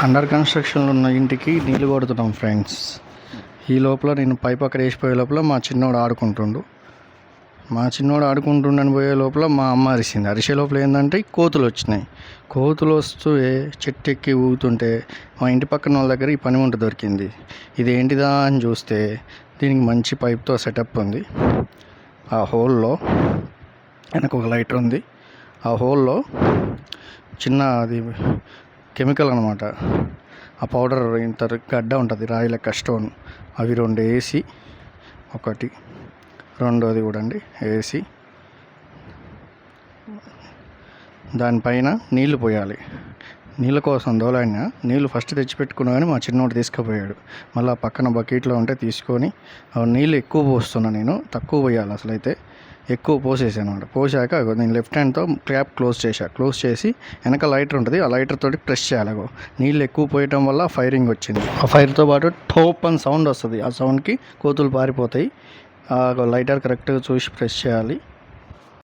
Under కన్స్ట్రక్షన్లో ఉన్న ఇంటికి నీళ్ళు కొడుతున్నాం ఫ్రెండ్స్. ఈ లోపల నేను పైప్ అక్కడ వేసిపోయే లోపల మా చిన్నోడు ఆడుకుంటుండని పోయే లోపల మా అమ్మ అరిసింది. అరిసే లోపల ఏంటంటే కోతులు వచ్చినాయి. కోతులు వస్తూ చెట్టు ఎక్కి ఊగుతుంటే మా ఇంటి పక్కన వాళ్ళ దగ్గర ఈ పనిముట్టు దొరికింది. ఇది ఏంటిదా అని చూస్తే దీనికి మంచి పైప్తో సెటప్ ఉంది. ఆ హోల్లో వెనక ఒక లైటర్ ఉంది. ఆ హోల్లో చిన్న అది కెమికల్ అనమాట. ఆ పౌడర్ ఇంత గడ్డ ఉంటుంది, రాయిల స్టోన్, అవి 2 వేసి, ఒకటి రెండోది కూడా వేసి దానిపైన నీళ్లు పోయాలి. నీళ్ళ కోసం దోలాడిన నీళ్ళు ఫస్ట్ తెచ్చిపెట్టుకున్నా కానీ మా చిన్నోడు తీసుకుపోయాడు. మళ్ళీ పక్కన బకెట్లో ఉంటే తీసుకొని నీళ్ళు ఎక్కువ పోస్తున్నా, నేను తక్కువ పోయాలి అసలు అయితే ఎక్కువ పోసేసాను అనమాట. పోసాక నేను లెఫ్ట్ హ్యాండ్తో క్యాప్ క్లోజ్ చేసి వెనక లైటర్ ఉంటుంది, ఆ లైటర్ తోటి ప్రెస్ చేయాలి. నీళ్ళు ఎక్కువ పోయటం వల్ల ఫైరింగ్ వచ్చింది. ఆ ఫైర్తో పాటు ఠోప్ అని సౌండ్ వస్తుంది. ఆ సౌండ్కి కోతులు పారిపోతాయి. లైటర్ కరెక్ట్గా చూసి ప్రెస్ చేయాలి.